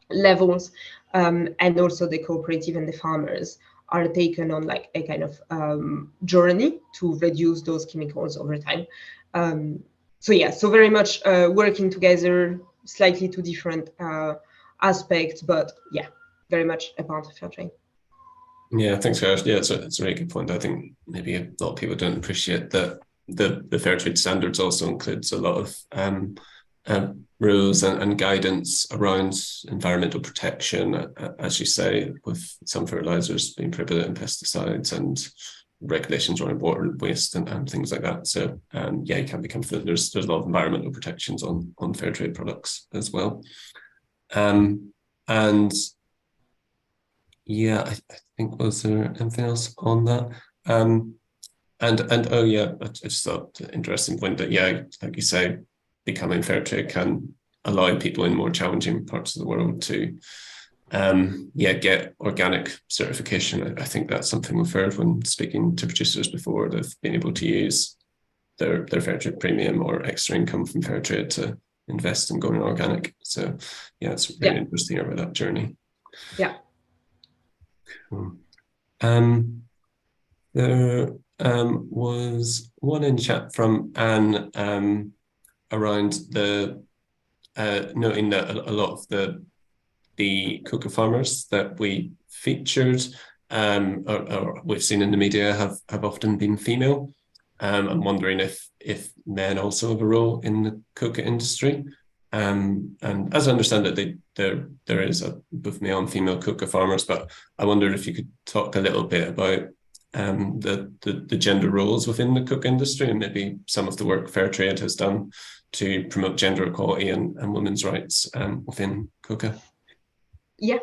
Speaker 2: levels. And also the cooperative and the farmers are taken on like a kind of journey to reduce those chemicals over time. So yeah, so very much working together, slightly two different aspects, but yeah, very much a part of Fairtrade.
Speaker 1: Yeah, thanks, Gareth. Yeah, it's a really good point. I think maybe a lot of people don't appreciate that the Fairtrade standards also includes a lot of rules and guidance around environmental protection, as you say, with some fertilizers being prohibited and pesticides and regulations around water and waste and things like that. So yeah, you can be confident there's a lot of environmental protections on Fairtrade products as well. And yeah, I think, was there anything else on that? And oh yeah, I just thought an interesting point that, yeah, like you say, becoming Fairtrade can allow people in more challenging parts of the world to get organic certification. I think that's something we've heard when speaking to producers before. They've been able to use their Fairtrade premium or extra income from Fairtrade to invest in going organic. So yeah, it's really interesting about that journey.
Speaker 2: Yeah.
Speaker 1: Cool. There was one in chat from Anne around the noting that a lot of the cocoa farmers that we featured or we've seen in the media have often been female. I'm wondering if men also have a role in the cocoa industry. And as I understand it, there is both male and female cocoa farmers, but I wondered if you could talk a little bit about the gender roles within the cocoa industry and maybe some of the work Fairtrade has done to promote gender equality and women's rights within cocoa.
Speaker 2: Yeah.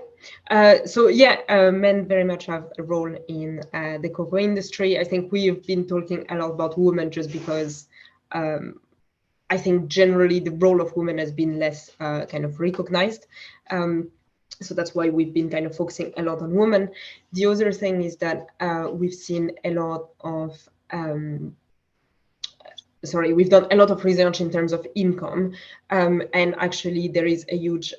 Speaker 2: So yeah, men very much have a role in the cocoa industry. I think we've been talking a lot about women just because I think generally the role of women has been less kind of recognized. So that's why we've been kind of focusing a lot on women. The other thing is that we've seen a lot of we've done a lot of research in terms of income, and actually there is a huge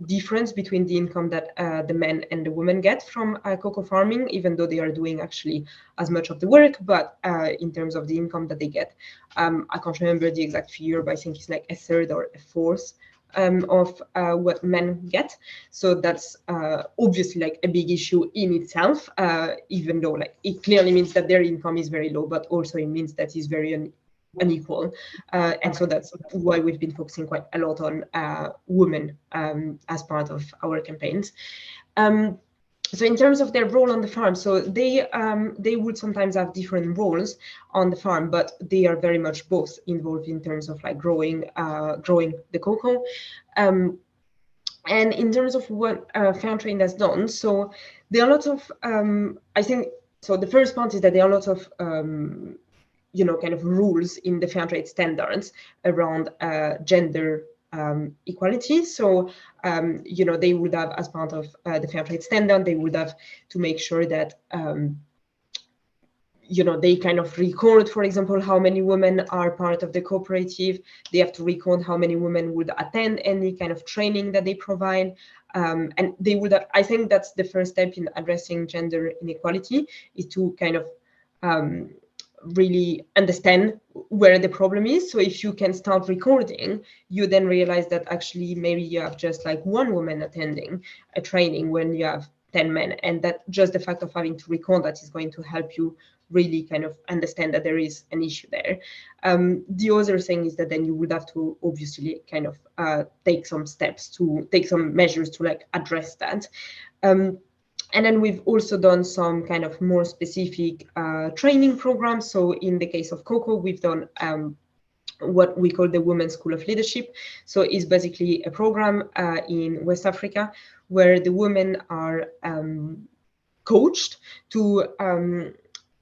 Speaker 2: difference between the income that the men and the women get from cocoa farming, even though they are doing actually as much of the work, but in terms of the income that they get, I can't remember the exact figure, but I think it's like a third or a fourth of what men get. So that's obviously like a big issue in itself, even though like it clearly means that their income is very low, but also it means that it's very unequal, and so that's why we've been focusing quite a lot on women as part of our campaigns. So in terms of their role on the farm, so they would sometimes have different roles on the farm, but they are very much both involved in terms of like growing the cocoa. And in terms of what Fairtrade has done, so there are lots of I think so. The first part is that there are lots of kind of rules in the Fairtrade standards around gender equality. So, they would have, as part of the Fairtrade standard, they would have to make sure that, they kind of record, for example, how many women are part of the cooperative. They have to record how many women would attend any kind of training that they provide. And they would have, I think that's the first step in addressing gender inequality, is to kind of really understand where the problem is. So if you can start recording, you then realize that actually maybe you have just like one woman attending a training when you have 10 men, and that just the fact of having to record that is going to help you really kind of understand that there is an issue there. The other thing is that then you would have to obviously kind of take some measures to like address that. And then we've also done some kind of more specific training programs. So in the case of cocoa, we've done what we call the Women's School of Leadership. So it's basically a program in West Africa where the women are coached to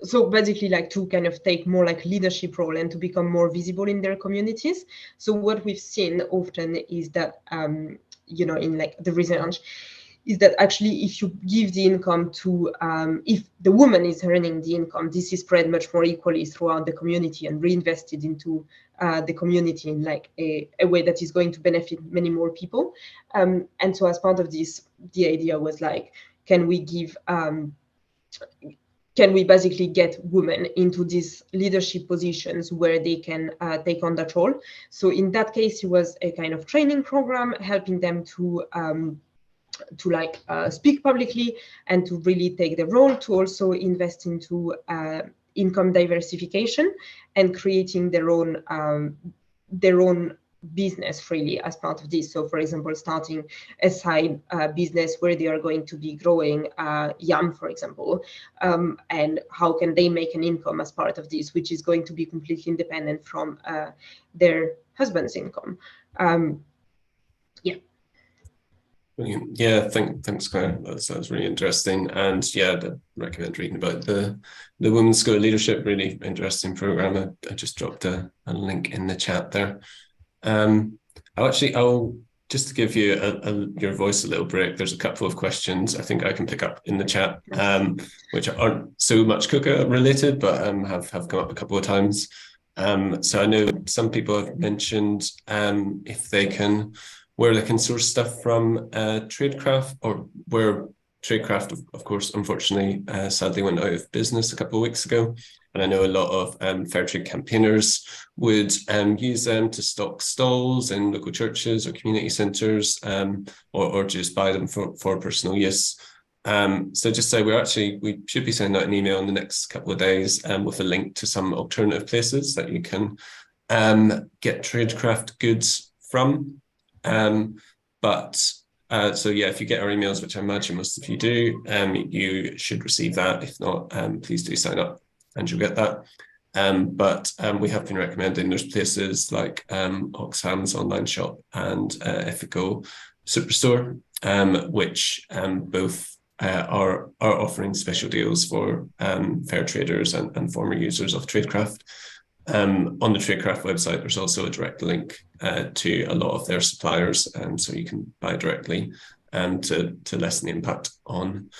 Speaker 2: so basically like to kind of take more like leadership role and to become more visible in their communities. So what we've seen often is that in like the research is that actually if you give the income to if the woman is earning the income, this is spread much more equally throughout the community and reinvested into the community in like a way that is going to benefit many more people. And so as part of this, the idea was like, can we give can we basically get women into these leadership positions where they can take on that role? So in that case, it was a kind of training program helping them to speak publicly and to really take the role, to also invest into income diversification and creating their own business freely as part of this. So for example, starting a side business where they are going to be growing yam, for example, and how can they make an income as part of this, which is going to be completely independent from their husband's income. Yeah.
Speaker 1: Brilliant. Yeah, thanks, Claire. That sounds really interesting. And yeah, I'd recommend reading about the Women's School of Leadership. Really interesting program. I just dropped a link in the chat there. I'll just to give you your voice a little break. There's a couple of questions I think I can pick up in the chat, which aren't so much Kuka related, but have come up a couple of times. So I know some people have mentioned where they can source stuff from Tradecraft, or where Tradecraft, of course, unfortunately, sadly went out of business a couple of weeks ago. And I know a lot of Fairtrade campaigners would use them to stock stalls in local churches or community centres, or just buy them for personal use. So just say we should be sending out an email in the next couple of days with a link to some alternative places that you can get Tradecraft goods from. So yeah, if you get our emails, which I imagine most of you do, you should receive that. If not, please do sign up and you'll get that. But we have been recommending there's places like Oxfam's online shop and Ethical Superstore, which both are offering special deals for fair traders and former users of Tradecraft. On the Tradecraft website, there's also a direct link to a lot of their suppliers, so you can buy directly to lessen the impact on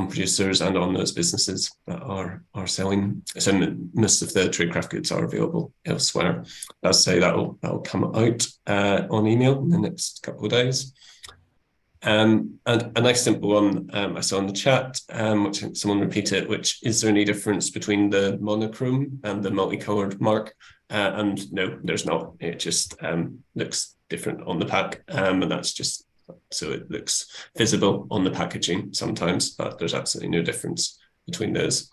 Speaker 1: producers and on those businesses that are selling. So most of the Tradecraft goods are available elsewhere. As I say, that'll come out on email in the next couple of days. And a nice simple one I saw in the chat, which someone repeated, which is there any difference between the monochrome and the multicolored mark? And no, there's not. It just looks different on the pack, and that's just so it looks visible on the packaging sometimes, but there's absolutely no difference between those.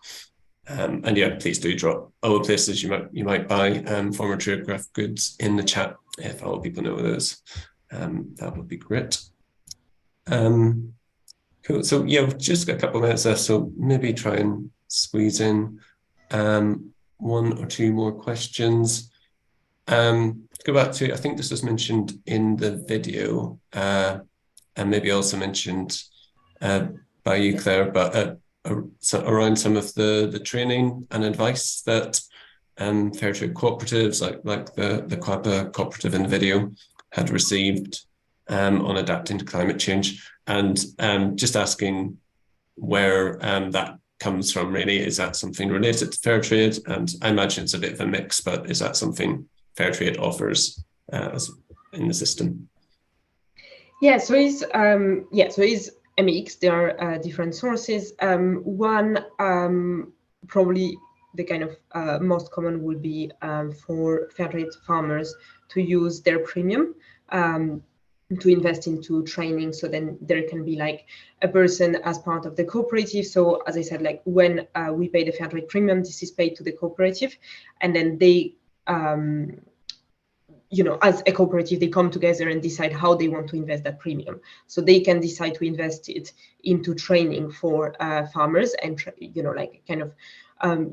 Speaker 1: And yeah, please do drop other places you might buy former Tradecraft goods in the chat if other people know those. That would be great. Cool. So yeah, we've just got a couple of minutes left, so maybe try and squeeze in one or two more questions. Go back to, I think this was mentioned in the video, and maybe also mentioned by you, Claire, but around some of the training and advice that Fairtrade cooperatives, like the Quapa cooperative in the video, had received on adapting to climate change, and just asking where that comes from, really. Is that something related to Fairtrade? And I imagine it's a bit of a mix, but is that something Fairtrade offers in the system?
Speaker 2: Yeah, so it's a mix. There are different sources. One, probably the kind of most common would be for Fairtrade farmers to use their premium to invest into training. So then there can be like a person as part of the cooperative. So as I said, like when we pay the Fairtrade premium, this is paid to the cooperative, and then they, as a cooperative, they come together and decide how they want to invest that premium. So they can decide to invest it into training for farmers, and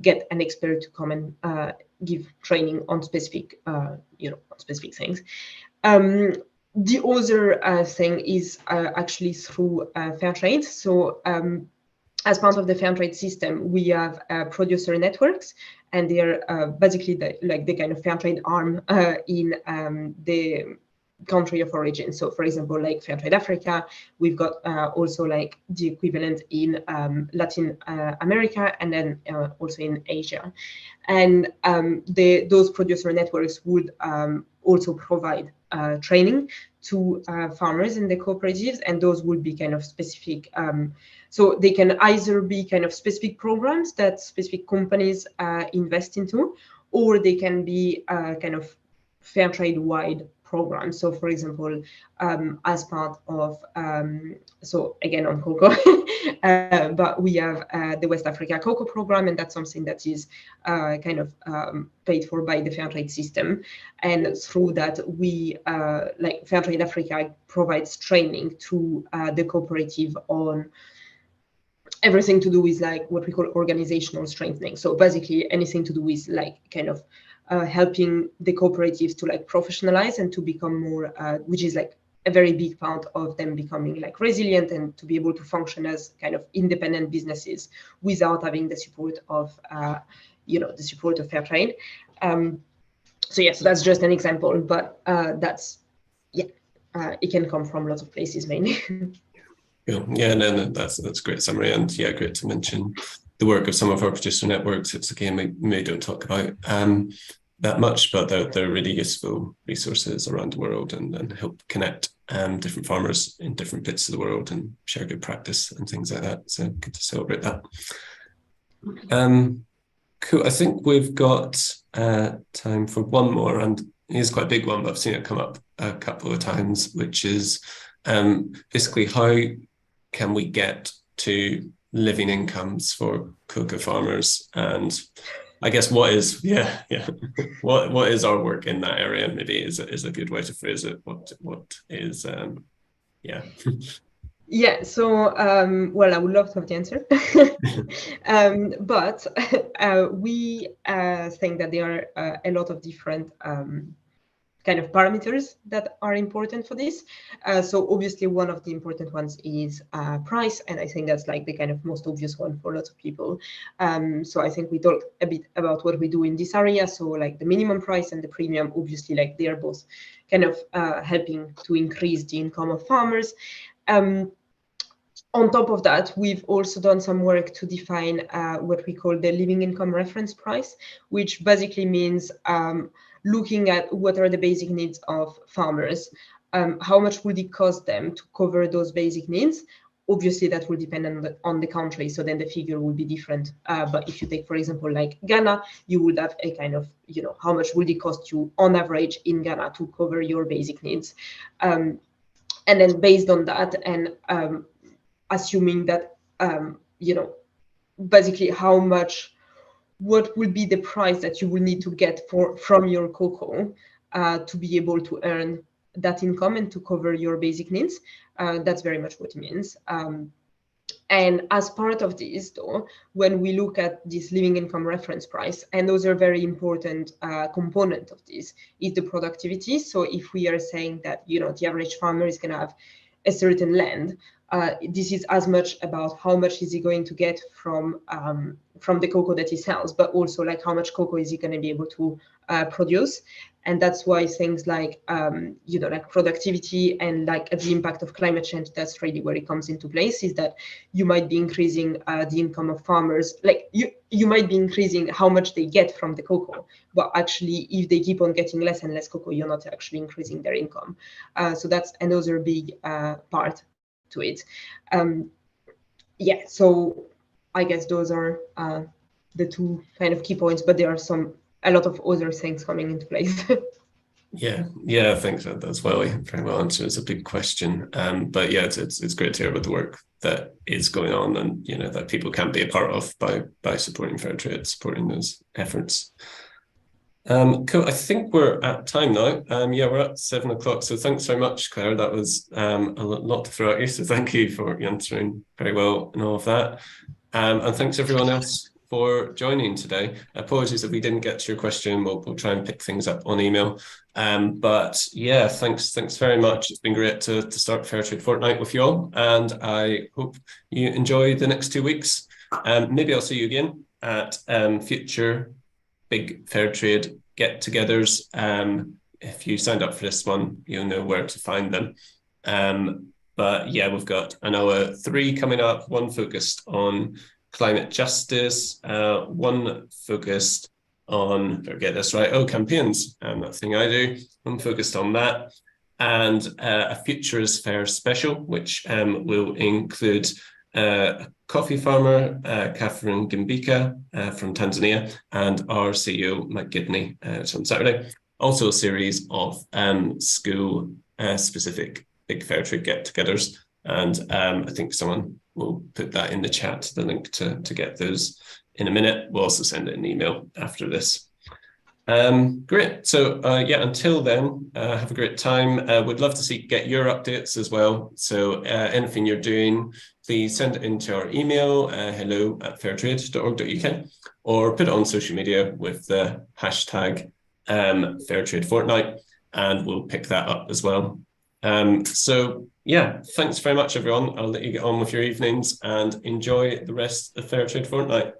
Speaker 2: get an expert to come and give training on specific, specific things. The other thing is actually through Fairtrade. So as part of the Fairtrade system, we have producer networks, and they are basically the kind of Fairtrade arm in the country of origin. So for example, like Fairtrade Africa, we've got also like the equivalent in Latin America, and then also in Asia. And those producer networks would also provide training to farmers in the cooperatives, and those will be kind of specific. So they can either be kind of specific programs that specific companies invest into, or they can be kind of fair trade wide programs. So for example, as part of, so again on cocoa, but we have the West Africa Cocoa Program, and that's something that is kind of paid for by the Fairtrade system. And through that, we, like Fairtrade Africa provides training to the cooperative on everything to do with like what we call organizational strengthening. So basically anything to do with like kind of helping the cooperatives to like professionalize and to become more, which is like a very big part of them becoming like resilient and to be able to function as kind of independent businesses without having the support of, the support of Fairtrade. So yes, that's just an example, but that's, it can come from lots of places mainly.
Speaker 1: Yeah, no, that's a great summary, and yeah, great to mention the work of some of our producer networks. It's a game we maybe don't talk about that much, but they're really useful resources around the world and help connect different farmers in different bits of the world and share good practice and things like that. So good to celebrate that. Cool. I think we've got time for one more, and it's quite a big one, but I've seen it come up a couple of times, which is basically how can we get to living incomes for cocoa farmers? And I guess what is what is our work in that area? Maybe is a good way to phrase it. What is
Speaker 2: Yeah, so well, I would love to have the answer, but we think that there are a lot of different kind of parameters that are important for this. So obviously one of the important ones is price, and I think that's like the kind of most obvious one for lots of people. So I think we talked a bit about what we do in this area. So like the minimum price and the premium, obviously like they are both kind of helping to increase the income of farmers. On top of that, we've also done some work to define what we call the living income reference price, which basically means looking at what are the basic needs of farmers, how much would it cost them to cover those basic needs. Obviously, that will depend on the country, so then the figure will be different. But if you take, for example, like Ghana, you would have a kind of, how much would it cost you on average in Ghana to cover your basic needs. And then based on that, and assuming that, basically what will be the price that you will need to get from your cocoa to be able to earn that income and to cover your basic needs. That's very much what it means. And as part of this, though, when we look at this living income reference price, and those are very important component of this, is the productivity. So if we are saying that, the average farmer is going to have a certain land, this is as much about how much is he going to get from the cocoa that he sells, but also like how much cocoa is he going to be able to produce. And that's why things like like productivity and like the impact of climate change, that's really where it comes into place, is that you might be increasing the income of farmers. Like you might be increasing how much they get from the cocoa, but actually if they keep on getting less and less cocoa, you're not actually increasing their income. So that's another big part to it. So I guess those are the two kind of key points, but there are a lot of other things coming into place.
Speaker 1: Yeah, I think that's very well answered. It's a big question, but yeah, it's great to hear about the work that is going on, and that people can be a part of by supporting Fairtrade, supporting those efforts. Cool. I think we're at time now. We're at 7 o'clock. So thanks very much, Claire. That was a lot to throw at you. So thank you for answering very well and all of that. And thanks everyone else for joining today. Apologies if we didn't get to your question. We'll try and pick things up on email. But yeah, thanks very much. It's been great to start Fairtrade Fortnight with you all, and I hope you enjoy the next 2 weeks. Maybe I'll see you again at future Big Fairtrade Get Togethers. If you signed up for this one, you'll know where to find them. But yeah, we've got, I know, 3 coming up, one focused on climate justice, one focused on, get this right, campaigns, that thing I do. I'm focused on that. And a Futures Fair special, which will include a coffee farmer, Catherine Gimbika from Tanzania, and our CEO, Mike Gibney, on Saturday. Also a series of school-specific Big Fairtrade Get-togethers. And I think someone will put that in the chat, the link to get those in a minute. We'll also send it an email after this. Great. So yeah, until then, have a great time. Would love to get your updates as well. So anything you're doing, please send it into our email, hello@fairtrade.org.uk, or put it on social media with the hashtag Fairtrade Fortnight, and we'll pick that up as well. So yeah, thanks very much, everyone. I'll let you get on with your evenings and enjoy the rest of Fairtrade Fortnight.